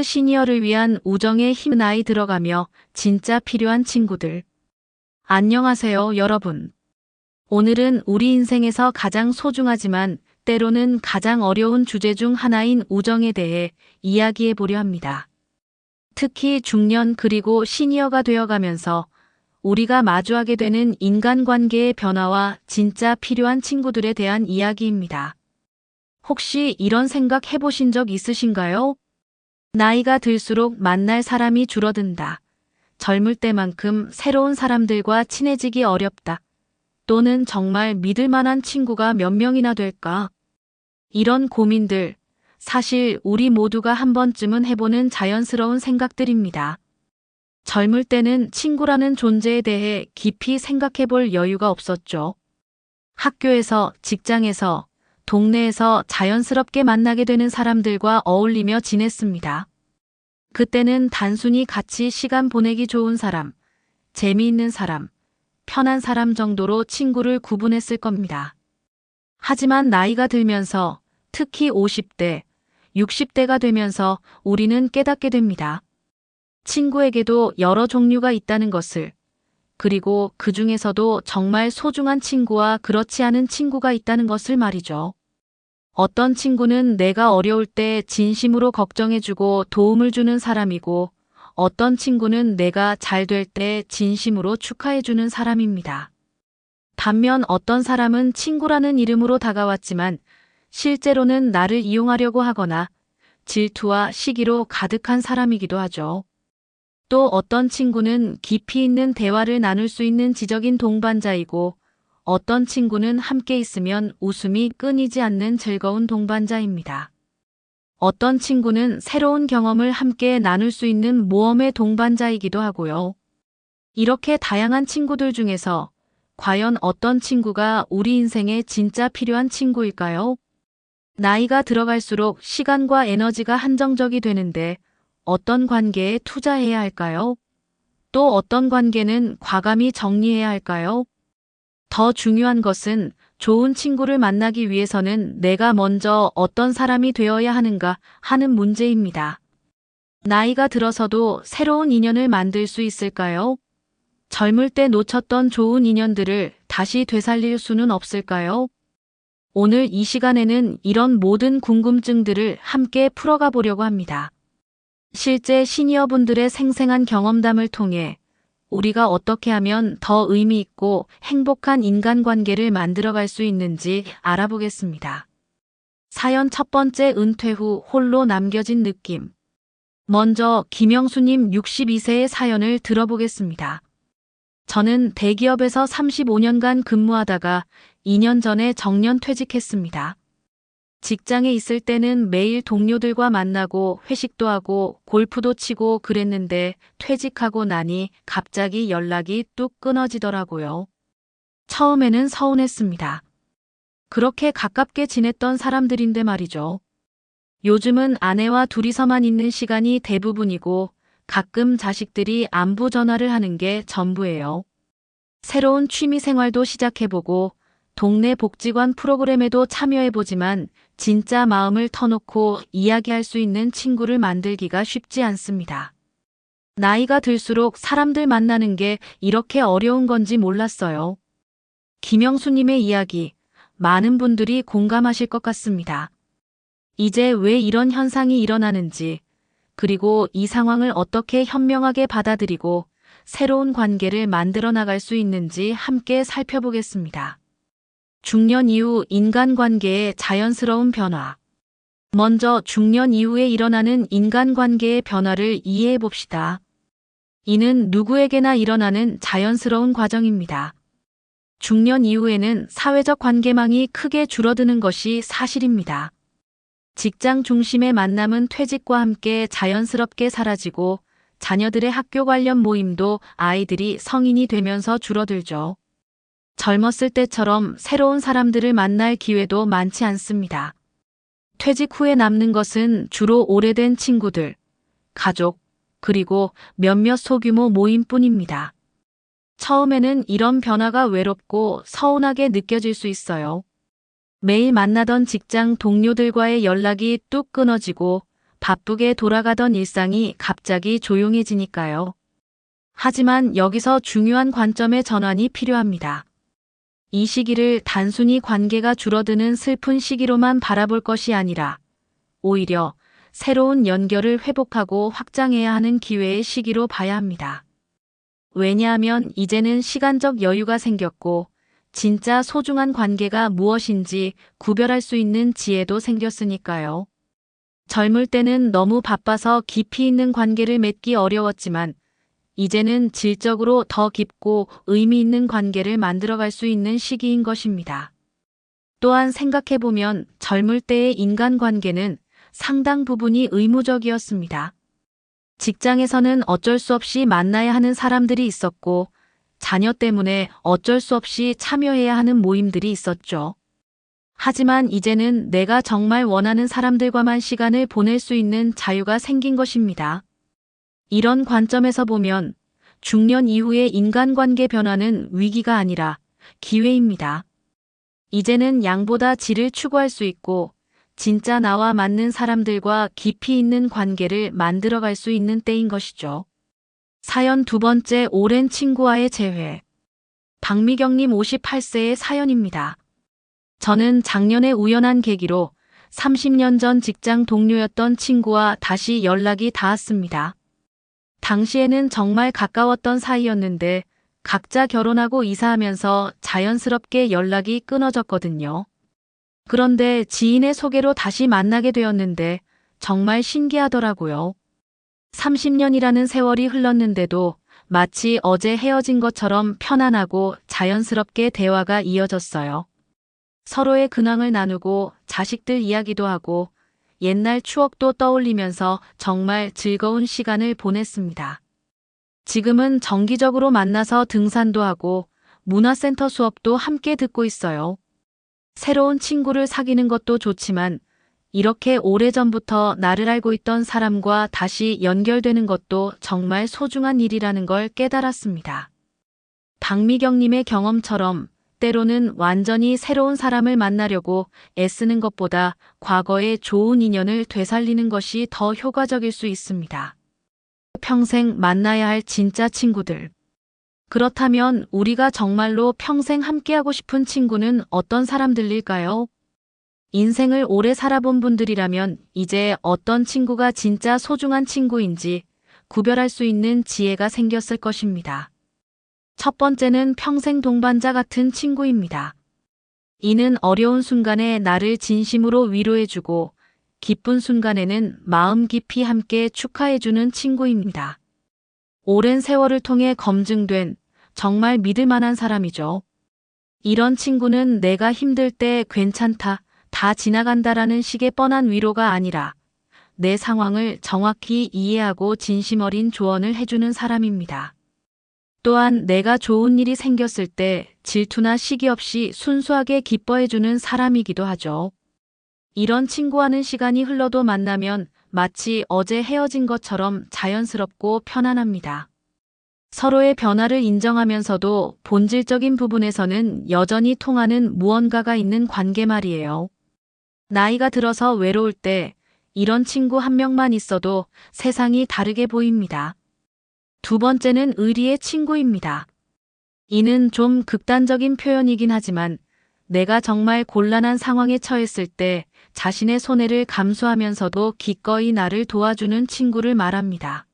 시니어를 위한 우정의 힘 나이 들어가며 진짜 필요한 친구들. 안녕하세요, 여러분. 오늘은 우리 인생에서 가장 소중하지만 때로는 가장 어려운 주제 중 하나인 우정에 대해 이야기해 보려 합니다. 특히 중년 그리고 시니어가 되어가면서 우리가 마주하게 되는 인간관계의 변화와 진짜 필요한 친구들에 대한 이야기입니다. 혹시 이런 생각 해보신 적 있으신가요? 나이가 들수록 만날 사람이 줄어든다. 젊을 때만큼 새로운 사람들과 친해지기 어렵다. 또는 정말 믿을 만한 친구가 몇 명이나 될까? 이런 고민들, 사실 우리 모두가 한 번쯤은 해보는 자연스러운 생각들입니다. 젊을 때는 친구라는 존재에 대해 깊이 생각해 볼 여유가 없었죠. 학교에서, 직장에서, 동네에서 자연스럽게 만나게 되는 사람들과 어울리며 지냈습니다. 그때는 단순히 같이 시간 보내기 좋은 사람, 재미있는 사람, 편한 사람 정도로 친구를 구분했을 겁니다. 하지만 나이가 들면서 특히 50대, 60대가 되면서 우리는 깨닫게 됩니다. 친구에게도 여러 종류가 있다는 것을, 그리고 그 중에서도 정말 소중한 친구와 그렇지 않은 친구가 있다는 것을 말이죠. 어떤 친구는 내가 어려울 때 진심으로 걱정해주고 도움을 주는 사람이고, 어떤 친구는 내가 잘 될 때 진심으로 축하해주는 사람입니다. 반면 어떤 사람은 친구라는 이름으로 다가왔지만 실제로는 나를 이용하려고 하거나 질투와 시기로 가득한 사람이기도 하죠. 또 어떤 친구는 깊이 있는 대화를 나눌 수 있는 지적인 동반자이고, 어떤 친구는 함께 있으면 웃음이 끊이지 않는 즐거운 동반자입니다. 어떤 친구는 새로운 경험을 함께 나눌 수 있는 모험의 동반자이기도 하고요. 이렇게 다양한 친구들 중에서 과연 어떤 친구가 우리 인생에 진짜 필요한 친구일까요? 나이가 들어갈수록 시간과 에너지가 한정적이 되는데 어떤 관계에 투자해야 할까요? 또 어떤 관계는 과감히 정리해야 할까요? 더 중요한 것은 좋은 친구를 만나기 위해서는 내가 먼저 어떤 사람이 되어야 하는가 하는 문제입니다. 나이가 들어서도 새로운 인연을 만들 수 있을까요? 젊을 때 놓쳤던 좋은 인연들을 다시 되살릴 수는 없을까요? 오늘 이 시간에는 이런 모든 궁금증들을 함께 풀어가 보려고 합니다. 실제 시니어분들의 생생한 경험담을 통해 우리가 어떻게 하면 더 의미 있고 행복한 인간관계를 만들어갈 수 있는지 알아보겠습니다. 사연 첫 번째, 은퇴 후 홀로 남겨진 느낌. 먼저 김영수님 62세의 사연을 들어보겠습니다. 저는 대기업에서 35년간 근무하다가 2년 전에 정년 퇴직했습니다. 직장에 있을 때는 매일 동료들과 만나고 회식도 하고 골프도 치고 그랬는데 퇴직하고 나니 갑자기 연락이 뚝 끊어지더라고요. 처음에는 서운했습니다. 그렇게 가깝게 지냈던 사람들인데 말이죠. 요즘은 아내와 둘이서만 있는 시간이 대부분이고 가끔 자식들이 안부 전화를 하는 게 전부예요. 새로운 취미 생활도 시작해보고 동네 복지관 프로그램에도 참여해보지만 진짜 마음을 터놓고 이야기할 수 있는 친구를 만들기가 쉽지 않습니다. 나이가 들수록 사람들 만나는 게 이렇게 어려운 건지 몰랐어요. 김영수님의 이야기, 많은 분들이 공감하실 것 같습니다. 이제 왜 이런 현상이 일어나는지, 그리고 이 상황을 어떻게 현명하게 받아들이고 새로운 관계를 만들어 나갈 수 있는지 함께 살펴보겠습니다. 중년 이후 인간관계의 자연스러운 변화. 먼저 중년 이후에 일어나는 인간관계의 변화를 이해해 봅시다. 이는 누구에게나 일어나는 자연스러운 과정입니다. 중년 이후에는 사회적 관계망이 크게 줄어드는 것이 사실입니다. 직장 중심의 만남은 퇴직과 함께 자연스럽게 사라지고 자녀들의 학교 관련 모임도 아이들이 성인이 되면서 줄어들죠. 젊었을 때처럼 새로운 사람들을 만날 기회도 많지 않습니다. 퇴직 후에 남는 것은 주로 오래된 친구들, 가족, 그리고 몇몇 소규모 모임뿐입니다. 처음에는 이런 변화가 외롭고 서운하게 느껴질 수 있어요. 매일 만나던 직장 동료들과의 연락이 뚝 끊어지고 바쁘게 돌아가던 일상이 갑자기 조용해지니까요. 하지만 여기서 중요한 관점의 전환이 필요합니다. 이 시기를 단순히 관계가 줄어드는 슬픈 시기로만 바라볼 것이 아니라 오히려 새로운 연결을 회복하고 확장해야 하는 기회의 시기로 봐야 합니다. 왜냐하면 이제는 시간적 여유가 생겼고 진짜 소중한 관계가 무엇인지 구별할 수 있는 지혜도 생겼으니까요. 젊을 때는 너무 바빠서 깊이 있는 관계를 맺기 어려웠지만 이제는 질적으로 더 깊고 의미 있는 관계를 만들어갈 수 있는 시기인 것입니다. 또한 생각해보면 젊을 때의 인간관계는 상당 부분이 의무적이었습니다. 직장에서는 어쩔 수 없이 만나야 하는 사람들이 있었고 자녀 때문에 어쩔 수 없이 참여해야 하는 모임들이 있었죠. 하지만 이제는 내가 정말 원하는 사람들과만 시간을 보낼 수 있는 자유가 생긴 것입니다. 이런 관점에서 보면 중년 이후의 인간관계 변화는 위기가 아니라 기회입니다. 이제는 양보다 질을 추구할 수 있고 진짜 나와 맞는 사람들과 깊이 있는 관계를 만들어갈 수 있는 때인 것이죠. 사연 두 번째, 오랜 친구와의 재회. 박미경님 58세의 사연입니다. 저는 작년에 우연한 계기로 30년 전 직장 동료였던 친구와 다시 연락이 닿았습니다. 당시에는 정말 가까웠던 사이였는데 각자 결혼하고 이사하면서 자연스럽게 연락이 끊어졌거든요. 그런데 지인의 소개로 다시 만나게 되었는데 정말 신기하더라고요. 30년이라는 세월이 흘렀는데도 마치 어제 헤어진 것처럼 편안하고 자연스럽게 대화가 이어졌어요. 서로의 근황을 나누고 자식들 이야기도 하고 옛날 추억도 떠올리면서 정말 즐거운 시간을 보냈습니다. 지금은 정기적으로 만나서 등산도 하고 문화센터 수업도 함께 듣고 있어요. 새로운 친구를 사귀는 것도 좋지만 이렇게 오래전부터 나를 알고 있던 사람과 다시 연결되는 것도 정말 소중한 일이라는 걸 깨달았습니다. 박미경님의 경험처럼 때로는 완전히 새로운 사람을 만나려고 애쓰는 것보다 과거의 좋은 인연을 되살리는 것이 더 효과적일 수 있습니다. 평생 만나야 할 진짜 친구들. 그렇다면 우리가 정말로 평생 함께하고 싶은 친구는 어떤 사람들일까요? 인생을 오래 살아본 분들이라면 이제 어떤 친구가 진짜 소중한 친구인지 구별할 수 있는 지혜가 생겼을 것입니다. 첫 번째는 평생 동반자 같은 친구입니다. 이는 어려운 순간에 나를 진심으로 위로해주고 기쁜 순간에는 마음 깊이 함께 축하해주는 친구입니다. 오랜 세월을 통해 검증된 정말 믿을 만한 사람이죠. 이런 친구는 내가 힘들 때 괜찮다, 다 지나간다라는 식의 뻔한 위로가 아니라 내 상황을 정확히 이해하고 진심 어린 조언을 해주는 사람입니다. 또한 내가 좋은 일이 생겼을 때 질투나 시기 없이 순수하게 기뻐해주는 사람이기도 하죠. 이런 친구와는 시간이 흘러도 만나면 마치 어제 헤어진 것처럼 자연스럽고 편안합니다. 서로의 변화를 인정하면서도 본질적인 부분에서는 여전히 통하는 무언가가 있는 관계 말이에요. 나이가 들어서 외로울 때 이런 친구 한 명만 있어도 세상이 다르게 보입니다. 두 번째는 의리의 친구입니다. 이는 좀 극단적인 표현이긴 하지만 내가 정말 곤란한 상황에 처했을 때 자신의 손해를 감수하면서도 기꺼이 나를 도와주는 친구를 말합니다.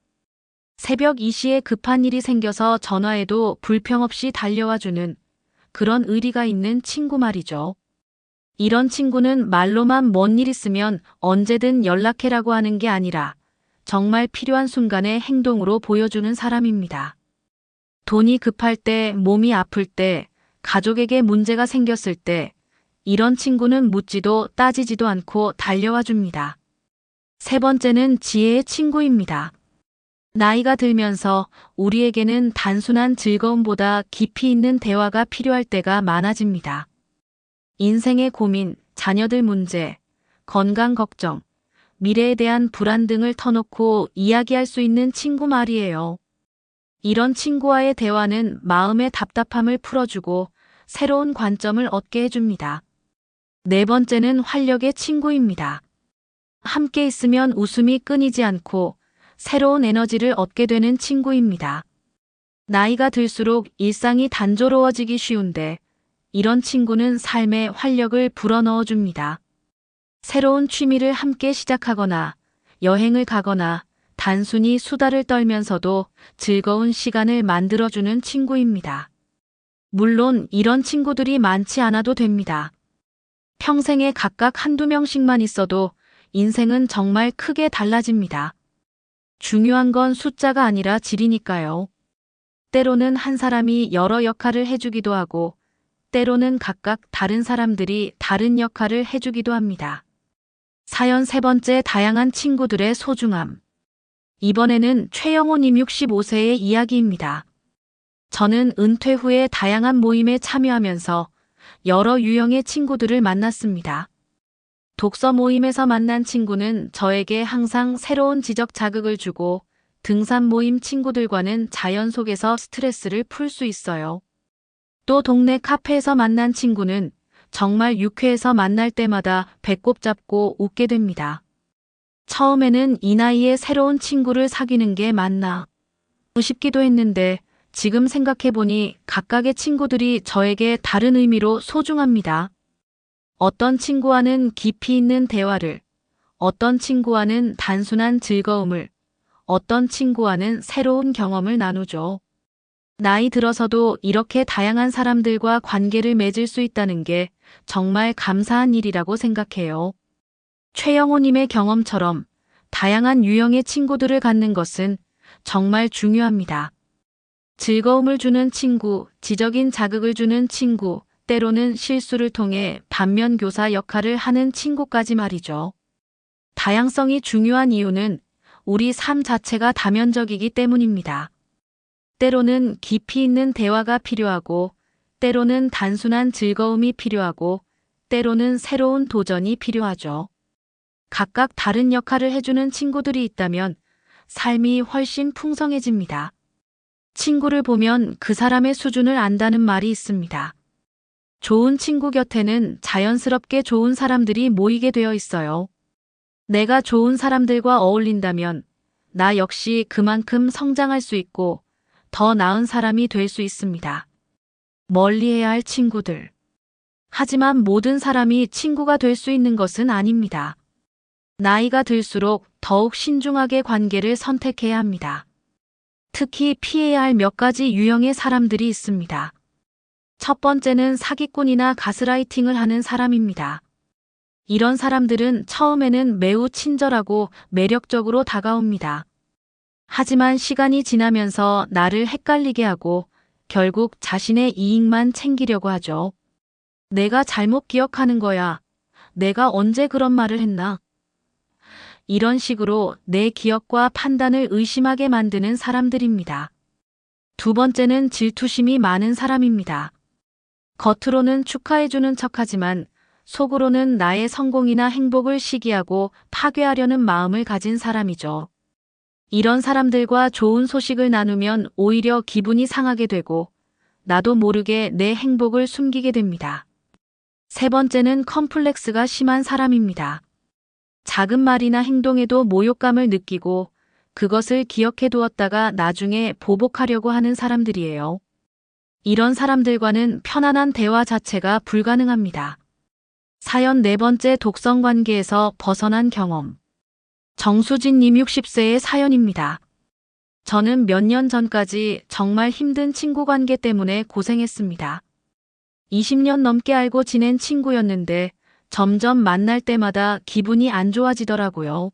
새벽 2시에 급한 일이 생겨서 전화해도 불평 없이 달려와주는 그런 의리가 있는 친구 말이죠. 이런 친구는 말로만 뭔 일 있으면 언제든 연락해라고 하는 게 아니라 정말 필요한 순간에 행동으로 보여주는 사람입니다. 돈이 급할 때, 몸이 아플 때, 가족에게 문제가 생겼을 때 이런 친구는 묻지도 따지지도 않고 달려와 줍니다. 세 번째는 지혜의 친구입니다. 나이가 들면서 우리에게는 단순한 즐거움보다 깊이 있는 대화가 필요할 때가 많아집니다. 인생의 고민, 자녀들 문제, 건강 걱정, 미래에 대한 불안 등을 터놓고 이야기할 수 있는 친구 말이에요. 이런 친구와의 대화는 마음의 답답함을 풀어주고 새로운 관점을 얻게 해줍니다. 네 번째는 활력의 친구입니다. 함께 있으면 웃음이 끊이지 않고 새로운 에너지를 얻게 되는 친구입니다. 나이가 들수록 일상이 단조로워지기 쉬운데 이런 친구는 삶에 활력을 불어넣어 줍니다. 새로운 취미를 함께 시작하거나 여행을 가거나 단순히 수다를 떨면서도 즐거운 시간을 만들어주는 친구입니다. 물론 이런 친구들이 많지 않아도 됩니다. 평생에 각각 한두 명씩만 있어도 인생은 정말 크게 달라집니다. 중요한 건 숫자가 아니라 질이니까요. 때로는 한 사람이 여러 역할을 해주기도 하고, 때로는 각각 다른 사람들이 다른 역할을 해주기도 합니다. 사연 세 번째, 다양한 친구들의 소중함. 이번에는 최영호님 65세의 이야기입니다. 저는 은퇴 후에 다양한 모임에 참여하면서 여러 유형의 친구들을 만났습니다. 독서 모임에서 만난 친구는 저에게 항상 새로운 지적 자극을 주고, 등산 모임 친구들과는 자연 속에서 스트레스를 풀 수 있어요. 또 동네 카페에서 만난 친구는 정말 유쾌해서 만날 때마다 배꼽 잡고 웃게 됩니다. 처음에는 이 나이에 새로운 친구를 사귀는 게 맞나 싶기도 했는데 지금 생각해보니 각각의 친구들이 저에게 다른 의미로 소중합니다. 어떤 친구와는 깊이 있는 대화를, 어떤 친구와는 단순한 즐거움을, 어떤 친구와는 새로운 경험을 나누죠. 나이 들어서도 이렇게 다양한 사람들과 관계를 맺을 수 있다는 게 정말 감사한 일이라고 생각해요. 최영호님의 경험처럼 다양한 유형의 친구들을 갖는 것은 정말 중요합니다. 즐거움을 주는 친구, 지적인 자극을 주는 친구, 때로는 실수를 통해 반면교사 역할을 하는 친구까지 말이죠. 다양성이 중요한 이유는 우리 삶 자체가 다면적이기 때문입니다. 때로는 깊이 있는 대화가 필요하고, 때로는 단순한 즐거움이 필요하고, 때로는 새로운 도전이 필요하죠. 각각 다른 역할을 해주는 친구들이 있다면 삶이 훨씬 풍성해집니다. 친구를 보면 그 사람의 수준을 안다는 말이 있습니다. 좋은 친구 곁에는 자연스럽게 좋은 사람들이 모이게 되어 있어요. 내가 좋은 사람들과 어울린다면 나 역시 그만큼 성장할 수 있고 더 나은 사람이 될 수 있습니다. 멀리해야 할 친구들. 하지만 모든 사람이 친구가 될 수 있는 것은 아닙니다. 나이가 들수록 더욱 신중하게 관계를 선택해야 합니다. 특히 피해야 할 몇 가지 유형의 사람들이 있습니다. 첫 번째는 사기꾼이나 가스라이팅을 하는 사람입니다. 이런 사람들은 처음에는 매우 친절하고 매력적으로 다가옵니다. 하지만 시간이 지나면서 나를 헷갈리게 하고 결국 자신의 이익만 챙기려고 하죠. 내가 잘못 기억하는 거야. 내가 언제 그런 말을 했나? 이런 식으로 내 기억과 판단을 의심하게 만드는 사람들입니다. 두 번째는 질투심이 많은 사람입니다. 겉으로는 축하해주는 척하지만 속으로는 나의 성공이나 행복을 시기하고 파괴하려는 마음을 가진 사람이죠. 이런 사람들과 좋은 소식을 나누면 오히려 기분이 상하게 되고 나도 모르게 내 행복을 숨기게 됩니다. 세 번째는 컴플렉스가 심한 사람입니다. 작은 말이나 행동에도 모욕감을 느끼고 그것을 기억해 두었다가 나중에 보복하려고 하는 사람들이에요. 이런 사람들과는 편안한 대화 자체가 불가능합니다. 사연 네 번째, 독성 관계에서 벗어난 경험. 정수진님 60세의 사연입니다. 저는 몇 년 전까지 정말 힘든 친구 관계 때문에 고생했습니다. 20년 넘게 알고 지낸 친구였는데 점점 만날 때마다 기분이 안 좋아지더라고요.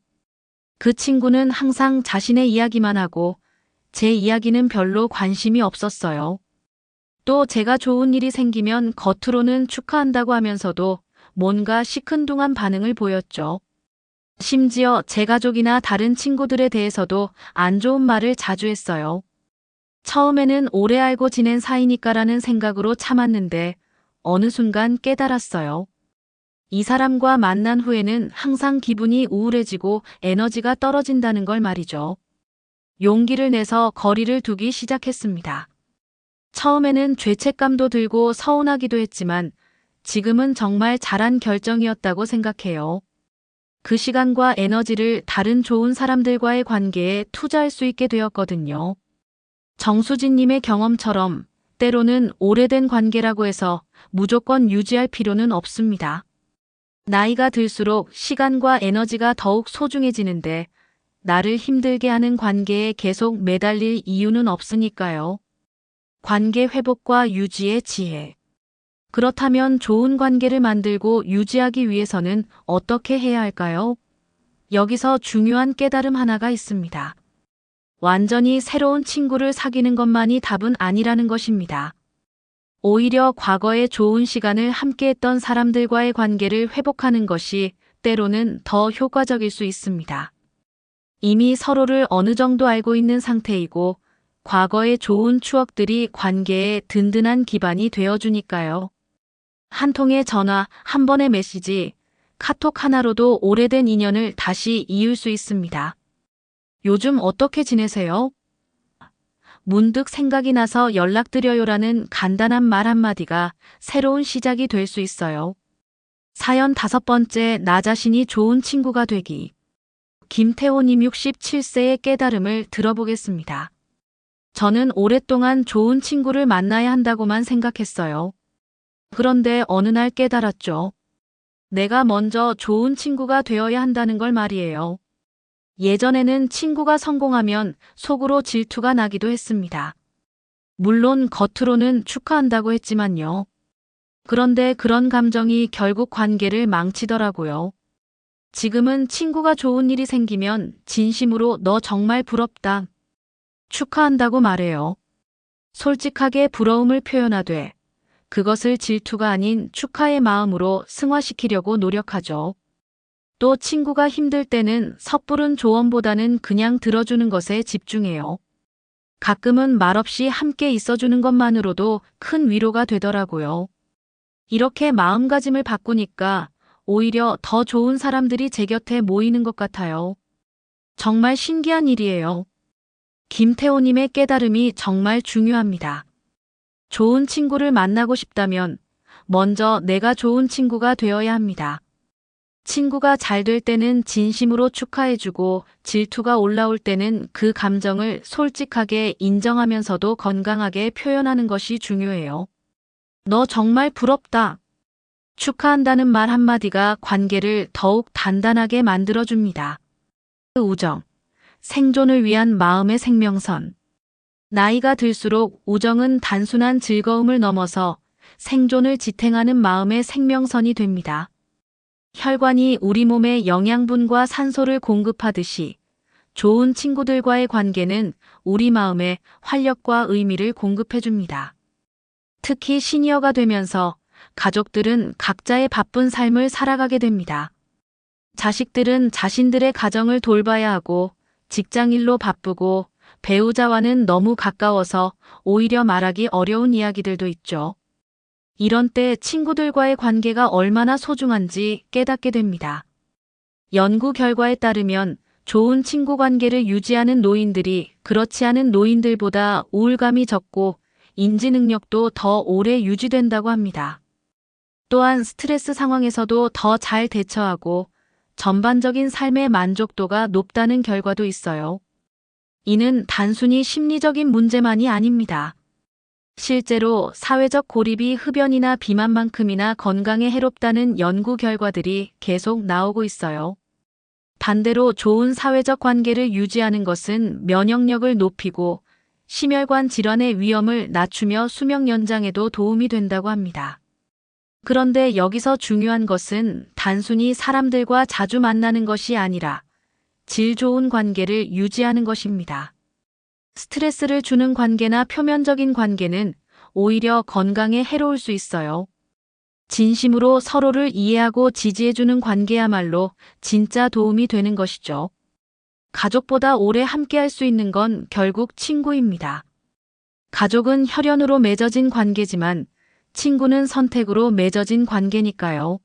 그 친구는 항상 자신의 이야기만 하고 제 이야기는 별로 관심이 없었어요. 또 제가 좋은 일이 생기면 겉으로는 축하한다고 하면서도 뭔가 시큰둥한 반응을 보였죠. 심지어 제 가족이나 다른 친구들에 대해서도 안 좋은 말을 자주 했어요. 처음에는 오래 알고 지낸 사이니까라는 생각으로 참았는데 어느 순간 깨달았어요. 이 사람과 만난 후에는 항상 기분이 우울해지고 에너지가 떨어진다는 걸 말이죠. 용기를 내서 거리를 두기 시작했습니다. 처음에는 죄책감도 들고 서운하기도 했지만 지금은 정말 잘한 결정이었다고 생각해요. 그 시간과 에너지를 다른 좋은 사람들과의 관계에 투자할 수 있게 되었거든요. 정수진님의 경험처럼 때로는 오래된 관계라고 해서 무조건 유지할 필요는 없습니다. 나이가 들수록 시간과 에너지가 더욱 소중해지는데 나를 힘들게 하는 관계에 계속 매달릴 이유는 없으니까요. 관계 회복과 유지의 지혜. 그렇다면 좋은 관계를 만들고 유지하기 위해서는 어떻게 해야 할까요? 여기서 중요한 깨달음 하나가 있습니다. 완전히 새로운 친구를 사귀는 것만이 답은 아니라는 것입니다. 오히려 과거에 좋은 시간을 함께했던 사람들과의 관계를 회복하는 것이 때로는 더 효과적일 수 있습니다. 이미 서로를 어느 정도 알고 있는 상태이고 과거의 좋은 추억들이 관계에 든든한 기반이 되어주니까요. 한 통의 전화, 한 번의 메시지, 카톡 하나로도 오래된 인연을 다시 이을 수 있습니다. 요즘 어떻게 지내세요? 문득 생각이 나서 연락드려요라는 간단한 말 한마디가 새로운 시작이 될 수 있어요. 사연 5번째, 나 자신이 좋은 친구가 되기. 김태호님 67세의 깨달음을 들어보겠습니다. 저는 오랫동안 좋은 친구를 만나야 한다고만 생각했어요. 그런데 어느 날 깨달았죠. 내가 먼저 좋은 친구가 되어야 한다는 걸 말이에요. 예전에는 친구가 성공하면 속으로 질투가 나기도 했습니다. 물론 겉으로는 축하한다고 했지만요. 그런데 그런 감정이 결국 관계를 망치더라고요. 지금은 친구가 좋은 일이 생기면 진심으로 너 정말 부럽다. 축하한다고 말해요. 솔직하게 부러움을 표현하되 그것을 질투가 아닌 축하의 마음으로 승화시키려고 노력하죠. 또 친구가 힘들 때는 섣부른 조언보다는 그냥 들어주는 것에 집중해요. 가끔은 말없이 함께 있어주는 것만으로도 큰 위로가 되더라고요. 이렇게 마음가짐을 바꾸니까 오히려 더 좋은 사람들이 제 곁에 모이는 것 같아요. 정말 신기한 일이에요. 김태호님의 깨달음이 정말 중요합니다. 좋은 친구를 만나고 싶다면 먼저 내가 좋은 친구가 되어야 합니다. 친구가 잘 될 때는 진심으로 축하해주고 질투가 올라올 때는 그 감정을 솔직하게 인정하면서도 건강하게 표현하는 것이 중요해요. 너 정말 부럽다. 축하한다는 말 한마디가 관계를 더욱 단단하게 만들어줍니다. 우정. 생존을 위한 마음의 생명선. 나이가 들수록 우정은 단순한 즐거움을 넘어서 생존을 지탱하는 마음의 생명선이 됩니다. 혈관이 우리 몸에 영양분과 산소를 공급하듯이 좋은 친구들과의 관계는 우리 마음에 활력과 의미를 공급해줍니다. 특히 시니어가 되면서 가족들은 각자의 바쁜 삶을 살아가게 됩니다. 자식들은 자신들의 가정을 돌봐야 하고 직장일로 바쁘고 배우자와는 너무 가까워서 오히려 말하기 어려운 이야기들도 있죠. 이런 때 친구들과의 관계가 얼마나 소중한지 깨닫게 됩니다. 연구 결과에 따르면 좋은 친구 관계를 유지하는 노인들이 그렇지 않은 노인들보다 우울감이 적고 인지 능력도 더 오래 유지된다고 합니다. 또한 스트레스 상황에서도 더 잘 대처하고 전반적인 삶의 만족도가 높다는 결과도 있어요. 이는 단순히 심리적인 문제만이 아닙니다. 실제로 사회적 고립이 흡연이나 비만만큼이나 건강에 해롭다는 연구 결과들이 계속 나오고 있어요. 반대로 좋은 사회적 관계를 유지하는 것은 면역력을 높이고 심혈관 질환의 위험을 낮추며 수명 연장에도 도움이 된다고 합니다. 그런데 여기서 중요한 것은 단순히 사람들과 자주 만나는 것이 아니라 질 좋은 관계를 유지하는 것입니다. 스트레스를 주는 관계나 표면적인 관계는 오히려 건강에 해로울 수 있어요. 진심으로 서로를 이해하고 지지해주는 관계야말로 진짜 도움이 되는 것이죠. 가족보다 오래 함께할 수 있는 건 결국 친구입니다. 가족은 혈연으로 맺어진 관계지만 친구는 선택으로 맺어진 관계니까요.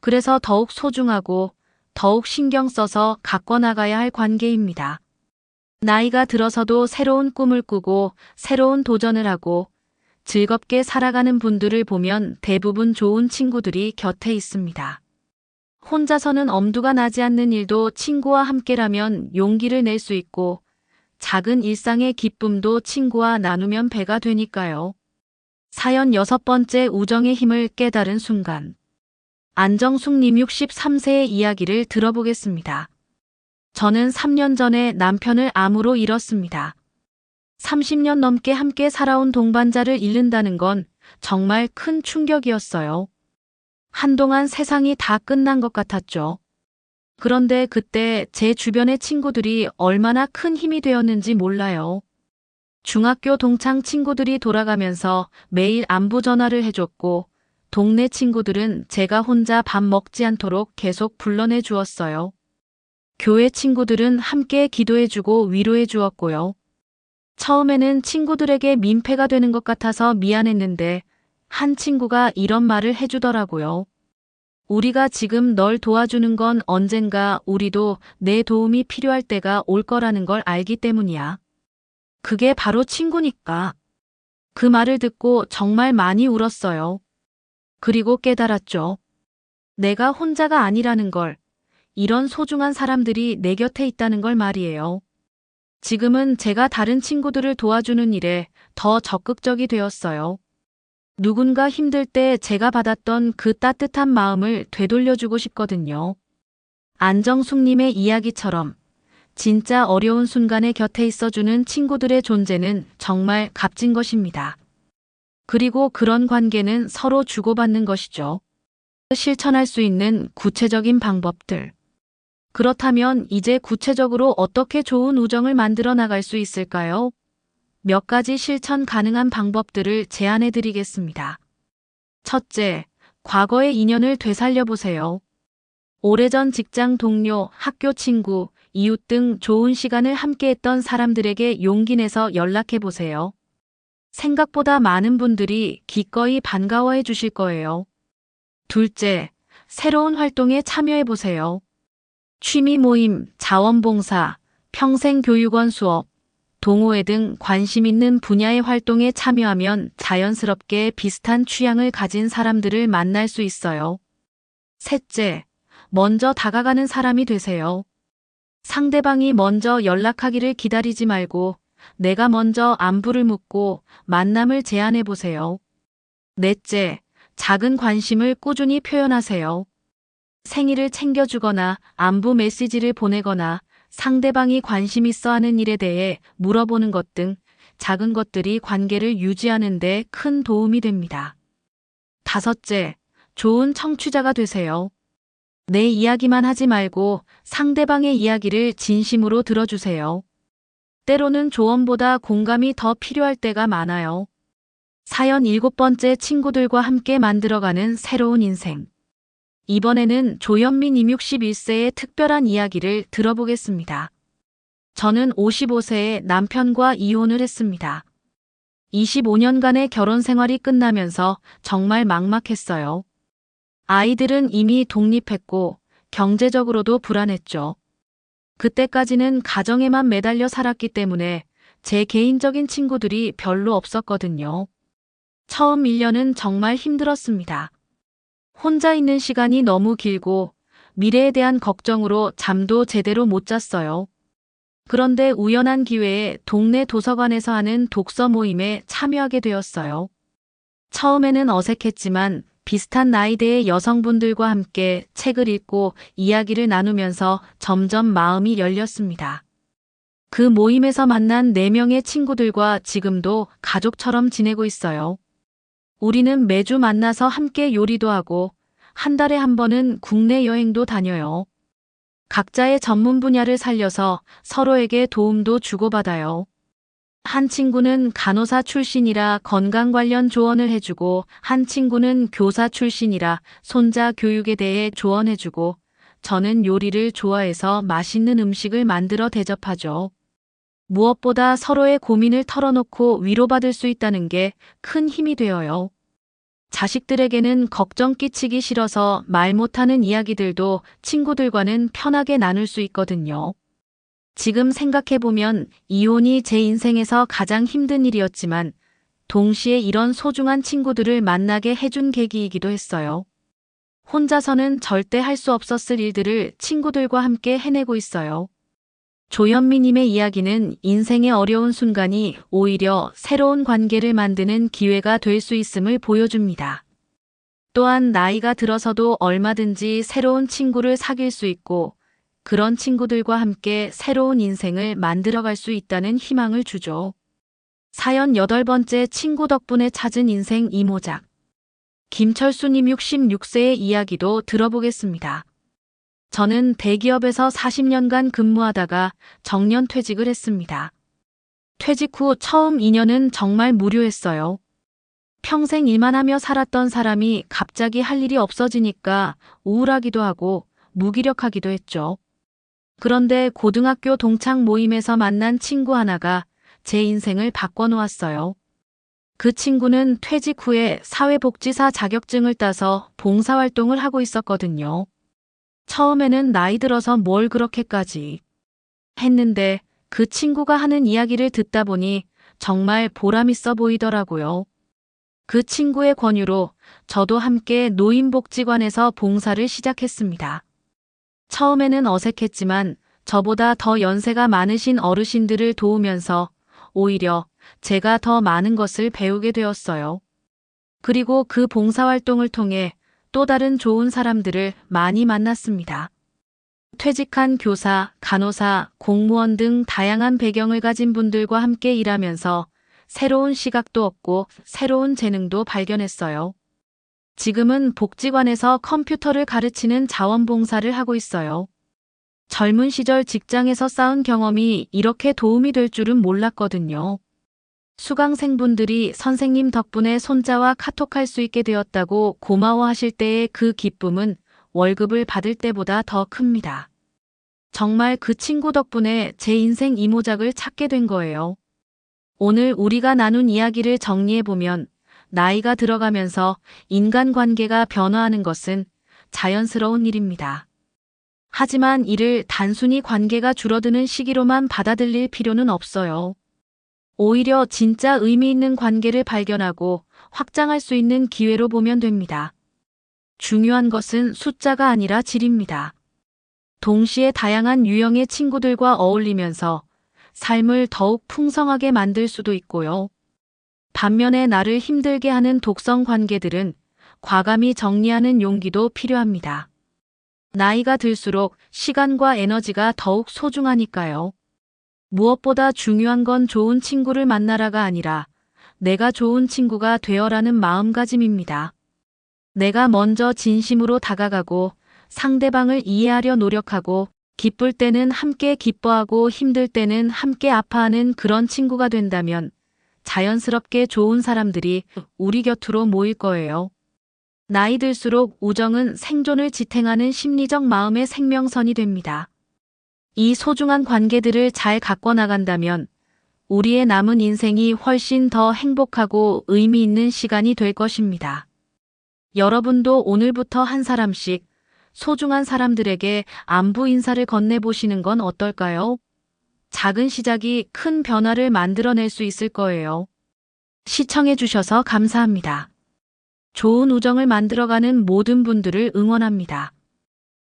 그래서 더욱 소중하고 더욱 신경 써서 가꿔나가야 할 관계입니다. 나이가 들어서도 새로운 꿈을 꾸고 새로운 도전을 하고 즐겁게 살아가는 분들을 보면 대부분 좋은 친구들이 곁에 있습니다. 혼자서는 엄두가 나지 않는 일도 친구와 함께라면 용기를 낼 수 있고, 작은 일상의 기쁨도 친구와 나누면 배가 되니까요. 사연 6번째, 우정의 힘을 깨달은 순간. 안정숙님 63세의 이야기를 들어보겠습니다. 저는 3년 전에 남편을 암으로 잃었습니다. 30년 넘게 함께 살아온 동반자를 잃는다는 건 정말 큰 충격이었어요. 한동안 세상이 다 끝난 것 같았죠. 그런데 그때 제 주변의 친구들이 얼마나 큰 힘이 되었는지 몰라요. 중학교 동창 친구들이 돌아가면서 매일 안부 전화를 해줬고, 동네 친구들은 제가 혼자 밥 먹지 않도록 계속 불러내 주었어요. 교회 친구들은 함께 기도해주고 위로해 주었고요. 처음에는 친구들에게 민폐가 되는 것 같아서 미안했는데, 한 친구가 이런 말을 해주더라고요. 우리가 지금 널 도와주는 건 언젠가 우리도 내 도움이 필요할 때가 올 거라는 걸 알기 때문이야. 그게 바로 친구니까. 그 말을 듣고 정말 많이 울었어요. 그리고 깨달았죠. 내가 혼자가 아니라는 걸, 이런 소중한 사람들이 내 곁에 있다는 걸 말이에요. 지금은 제가 다른 친구들을 도와주는 일에 더 적극적이 되었어요. 누군가 힘들 때 제가 받았던 그 따뜻한 마음을 되돌려주고 싶거든요. 안정숙님의 이야기처럼 진짜 어려운 순간에 곁에 있어주는 친구들의 존재는 정말 값진 것입니다. 그리고 그런 관계는 서로 주고받는 것이죠. 실천할 수 있는 구체적인 방법들. 그렇다면 이제 구체적으로 어떻게 좋은 우정을 만들어 나갈 수 있을까요? 몇 가지 실천 가능한 방법들을 제안해 드리겠습니다. 첫째, 과거의 인연을 되살려 보세요. 오래전 직장 동료, 학교 친구, 이웃 등 좋은 시간을 함께했던 사람들에게 용기 내서 연락해 보세요. 생각보다 많은 분들이 기꺼이 반가워해 주실 거예요. 둘째, 새로운 활동에 참여해 보세요. 취미 모임, 자원봉사, 평생교육원 수업, 동호회 등 관심 있는 분야의 활동에 참여하면 자연스럽게 비슷한 취향을 가진 사람들을 만날 수 있어요. 셋째, 먼저 다가가는 사람이 되세요. 상대방이 먼저 연락하기를 기다리지 말고 내가 먼저 안부를 묻고 만남을 제안해 보세요. 넷째, 작은 관심을 꾸준히 표현하세요. 생일을 챙겨주거나 안부 메시지를 보내거나 상대방이 관심 있어 하는 일에 대해 물어보는 것 등 작은 것들이 관계를 유지하는 데 큰 도움이 됩니다. 다섯째, 좋은 청취자가 되세요. 내 이야기만 하지 말고 상대방의 이야기를 진심으로 들어주세요. 때로는 조언보다 공감이 더 필요할 때가 많아요. 사연 7번째, 친구들과 함께 만들어가는 새로운 인생. 이번에는 조현미님 61세의 특별한 이야기를 들어보겠습니다. 저는 55세에 남편과 이혼을 했습니다. 25년간의 결혼 생활이 끝나면서 정말 막막했어요. 아이들은 이미 독립했고 경제적으로도 불안했죠. 그때까지는 가정에만 매달려 살았기 때문에 제 개인적인 친구들이 별로 없었거든요. 처음 1년은 정말 힘들었습니다. 혼자 있는 시간이 너무 길고 미래에 대한 걱정으로 잠도 제대로 못 잤어요. 그런데 우연한 기회에 동네 도서관에서 하는 독서 모임에 참여하게 되었어요. 처음에는 어색했지만 비슷한 나이대의 여성분들과 함께 책을 읽고 이야기를 나누면서 점점 마음이 열렸습니다. 그 모임에서 만난 4명의 친구들과 지금도 가족처럼 지내고 있어요. 우리는 매주 만나서 함께 요리도 하고 한 달에 한 번은 국내 여행도 다녀요. 각자의 전문 분야를 살려서 서로에게 도움도 주고받아요. 한 친구는 간호사 출신이라 건강 관련 조언을 해주고 한 친구는 교사 출신이라 손자 교육에 대해 조언해주고 저는 요리를 좋아해서 맛있는 음식을 만들어 대접하죠. 무엇보다 서로의 고민을 털어놓고 위로받을 수 있다는 게 큰 힘이 되어요. 자식들에게는 걱정 끼치기 싫어서 말 못하는 이야기들도 친구들과는 편하게 나눌 수 있거든요. 지금 생각해보면 이혼이 제 인생에서 가장 힘든 일이었지만 동시에 이런 소중한 친구들을 만나게 해준 계기이기도 했어요. 혼자서는 절대 할 수 없었을 일들을 친구들과 함께 해내고 있어요. 조현미님의 이야기는 인생의 어려운 순간이 오히려 새로운 관계를 만드는 기회가 될 수 있음을 보여줍니다. 또한 나이가 들어서도 얼마든지 새로운 친구를 사귈 수 있고 그런 친구들과 함께 새로운 인생을 만들어갈 수 있다는 희망을 주죠. 사연 8번째 친구 덕분에 찾은 인생 이모작. 김철수님 66세의 이야기도 들어보겠습니다. 저는 대기업에서 40년간 근무하다가 정년퇴직을 했습니다. 퇴직 후 처음 2년은 정말 무료했어요. 평생 일만 하며 살았던 사람이 갑자기 할 일이 없어지니까 우울하기도 하고 무기력하기도 했죠. 그런데 고등학교 동창 모임에서 만난 친구 하나가 제 인생을 바꿔놓았어요. 그 친구는 퇴직 후에 사회복지사 자격증을 따서 봉사활동을 하고 있었거든요. 처음에는 나이 들어서 뭘 그렇게까지 했는데 그 친구가 하는 이야기를 듣다 보니 정말 보람있어 보이더라고요. 그 친구의 권유로 저도 함께 노인복지관에서 봉사를 시작했습니다. 처음에는 어색했지만 저보다 더 연세가 많으신 어르신들을 도우면서 오히려 제가 더 많은 것을 배우게 되었어요. 그리고 그 봉사활동을 통해 또 다른 좋은 사람들을 많이 만났습니다. 퇴직한 교사, 간호사, 공무원 등 다양한 배경을 가진 분들과 함께 일하면서 새로운 시각도 얻고 새로운 재능도 발견했어요. 지금은 복지관에서 컴퓨터를 가르치는 자원봉사를 하고 있어요. 젊은 시절 직장에서 쌓은 경험이 이렇게 도움이 될 줄은 몰랐거든요. 수강생분들이 선생님 덕분에 손자와 카톡할 수 있게 되었다고 고마워하실 때의 그 기쁨은 월급을 받을 때보다 더 큽니다. 정말 그 친구 덕분에 제 인생 이모작을 찾게 된 거예요. 오늘 우리가 나눈 이야기를 정리해보면 나이가 들어가면서 인간관계가 변화하는 것은 자연스러운 일입니다. 하지만 이를 단순히 관계가 줄어드는 시기로만 받아들일 필요는 없어요. 오히려 진짜 의미 있는 관계를 발견하고 확장할 수 있는 기회로 보면 됩니다. 중요한 것은 숫자가 아니라 질입니다. 동시에 다양한 유형의 친구들과 어울리면서 삶을 더욱 풍성하게 만들 수도 있고요. 반면에 나를 힘들게 하는 독성 관계들은 과감히 정리하는 용기도 필요합니다. 나이가 들수록 시간과 에너지가 더욱 소중하니까요. 무엇보다 중요한 건 좋은 친구를 만나라가 아니라 내가 좋은 친구가 되어라는 마음가짐입니다. 내가 먼저 진심으로 다가가고 상대방을 이해하려 노력하고 기쁠 때는 함께 기뻐하고 힘들 때는 함께 아파하는 그런 친구가 된다면 자연스럽게 좋은 사람들이 우리 곁으로 모일 거예요. 나이 들수록 우정은 생존을 지탱하는 심리적 마음의 생명선이 됩니다. 이 소중한 관계들을 잘 가꿔 나간다면 우리의 남은 인생이 훨씬 더 행복하고 의미 있는 시간이 될 것입니다. 여러분도 오늘부터 한 사람씩 소중한 사람들에게 안부 인사를 건네보시는 건 어떨까요? 작은 시작이 큰 변화를 만들어낼 수 있을 거예요. 시청해주셔서 감사합니다. 좋은 우정을 만들어가는 모든 분들을 응원합니다.